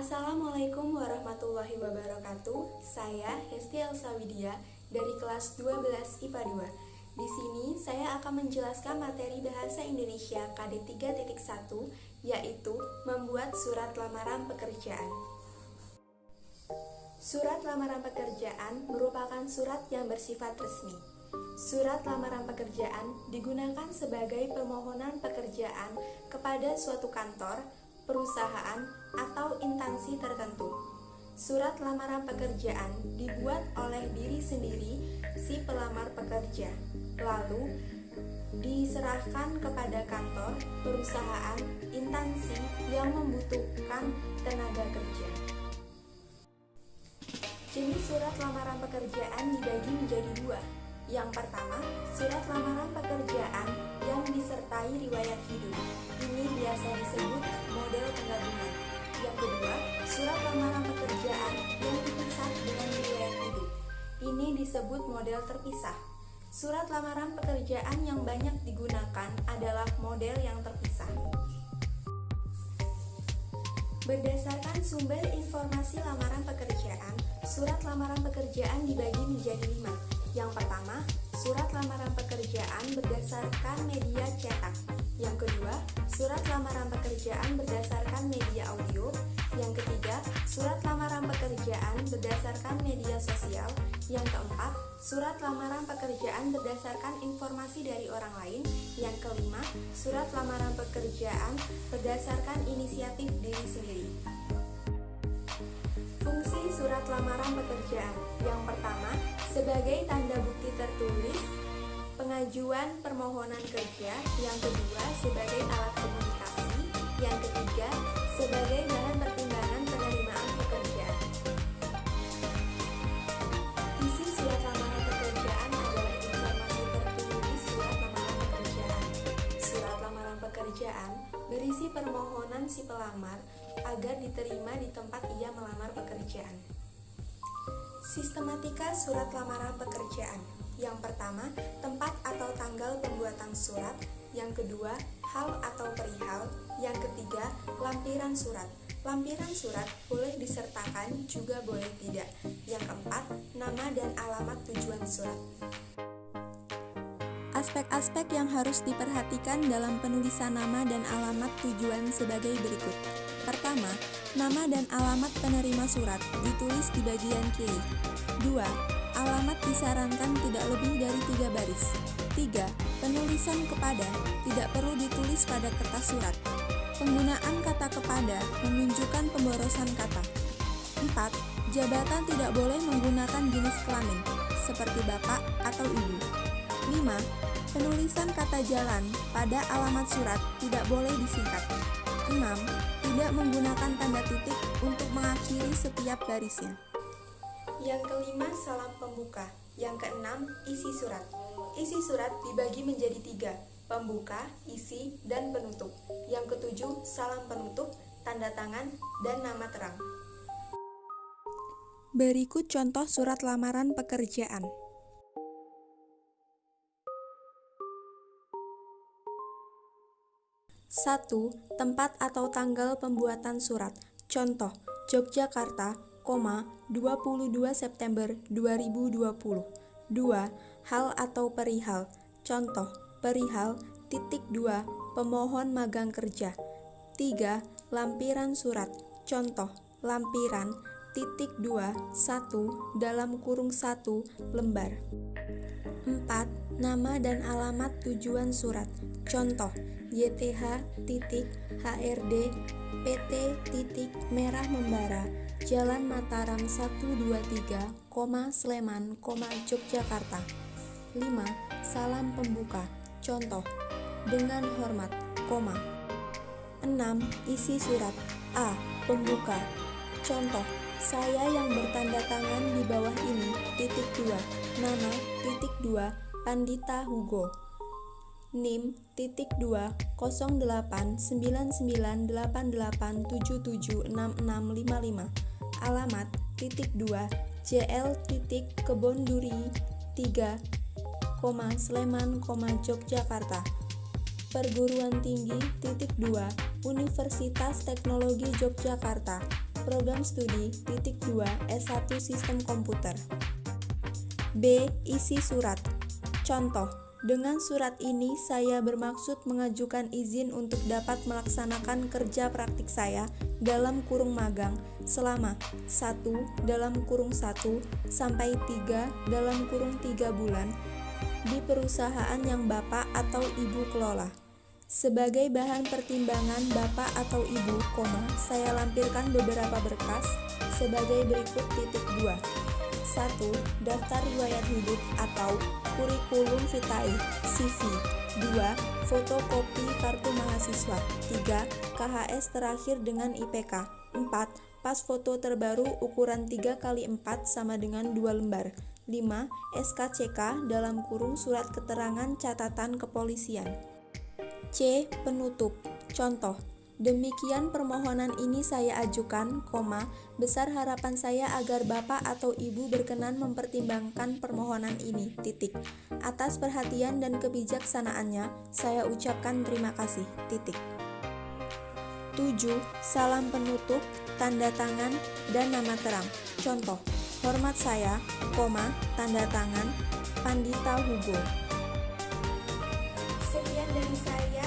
Assalamualaikum warahmatullahi wabarakatuh. Saya Hesti Elsa Widya dari kelas 12 IPA 2. Di sini saya akan menjelaskan materi Bahasa Indonesia KD 3.1, yaitu membuat surat lamaran pekerjaan. Surat lamaran pekerjaan merupakan surat yang bersifat resmi. Surat lamaran pekerjaan digunakan sebagai permohonan pekerjaan kepada suatu kantor, perusahaan, atau instansi tertentu. Surat lamaran pekerjaan dibuat oleh diri sendiri si pelamar pekerja, lalu diserahkan kepada kantor, perusahaan, instansi yang membutuhkan tenaga kerja. Jenis surat lamaran pekerjaan dibagi menjadi dua. Yang pertama, surat lamaran pekerjaan yang disertai riwayat hidup. Ini biasa disebut model penggabungan. Yang kedua, surat lamaran pekerjaan yang dipisah dengan riwayat hidup. Ini disebut model terpisah. Surat lamaran pekerjaan yang banyak digunakan adalah model yang terpisah. Berdasarkan sumber informasi lamaran pekerjaan, surat lamaran pekerjaan dibagi menjadi 5. Yang pertama, surat lamaran pekerjaan berdasarkan media cetak. Yang kedua, surat lamaran pekerjaan berdasarkan media audio. Yang ketiga, surat lamaran pekerjaan berdasarkan media sosial. Yang keempat, surat lamaran pekerjaan berdasarkan informasi dari orang lain. Yang kelima, surat lamaran pekerjaan berdasarkan inisiatif diri sendiri. Fungsi surat lamaran pekerjaan. Yang pertama, sebagai tanda bukti tertulis pengajuan permohonan kerja. Yang kedua, sebagai alat komunikasi. Yang ketiga, sebagai bahan pertimbangan penerimaan pekerjaan. Isi surat lamaran pekerjaan adalah informasi tertulis surat lamaran pekerjaan. Surat lamaran pekerjaan berisi permohonan si pelamar agar diterima di tempat ia melamar pekerjaan. Sistematika surat lamaran pekerjaan. Yang pertama, tempat atau tanggal pembuatan surat. Yang kedua, hal atau perihal. Yang ketiga, lampiran surat. Lampiran surat boleh disertakan, juga boleh tidak. Yang keempat, nama dan alamat tujuan surat. Aspek-aspek yang harus diperhatikan dalam penulisan nama dan alamat tujuan sebagai berikut. Pertama, nama dan alamat penerima surat ditulis di bagian kiri. 2. Alamat disarankan tidak lebih dari 3 baris. 3. Penulisan kepada tidak perlu ditulis pada kertas surat. Penggunaan kata kepada menunjukkan pemborosan kata. 4. Jabatan tidak boleh menggunakan jenis kelamin, seperti bapak atau ibu. 5. Penulisan kata jalan pada alamat surat tidak boleh disingkat. 6. Tidak menggunakan tanda titik untuk mengakhiri setiap barisnya. Yang kelima, salam pembuka. Yang keenam, isi surat. Isi surat dibagi menjadi 3, pembuka, isi, dan penutup. Yang ketujuh, salam penutup, tanda tangan, dan nama terang. Berikut contoh surat lamaran pekerjaan. 1. Tempat atau tanggal pembuatan surat. Contoh, Yogyakarta, 22 September 2020. 2. Hal atau perihal. Contoh, perihal, 2, pemohon magang kerja. 3. Lampiran surat. Contoh, lampiran, 2, 1, dalam kurung 1, lembar. 4. Nama dan alamat tujuan surat. Contoh, YTH, HRD, PT, Merah Membara, Jalan Mataram 123, Sleman, Yogyakarta. 5. Salam pembuka. Contoh, dengan hormat, 6. Isi surat. A. Pembuka. Contoh, saya yang bertanda tangan di bawah ini, 2, nama, 2, Pandita Hugo. NIM, 2, 089988776655. Alamat, 2, JL, Kebonduri 3, Sleman, Yogyakarta. Perguruan tinggi, 2, Universitas Teknologi Yogyakarta. program studi titik 2 S1 Sistem Komputer. B. Isi surat. Contoh, dengan surat ini saya bermaksud mengajukan izin untuk dapat melaksanakan kerja praktik saya dalam kurung magang selama 1 dalam kurung 1 sampai 3 dalam kurung 3 bulan di perusahaan yang Bapak atau Ibu kelola. Sebagai bahan pertimbangan Bapak atau Ibu, saya lampirkan beberapa berkas sebagai berikut. 2. 1. Daftar riwayat hidup atau kurikulum vitae (CV). 2. Fotokopi kartu mahasiswa. 3. KHS terakhir dengan IPK. 4. Pas foto terbaru ukuran 3x4 sama dengan 2 lembar. 5. SKCK dalam kurung surat keterangan catatan kepolisian. C. Penutup. Contoh, demikian permohonan ini saya ajukan, besar harapan saya agar Bapak atau Ibu berkenan mempertimbangkan permohonan ini, Atas perhatian dan kebijaksanaannya, saya ucapkan terima kasih, 7. Salam penutup, tanda tangan, dan nama terang. Contoh, hormat saya, tanda tangan, Pandita Hugo. Sekian dari saya.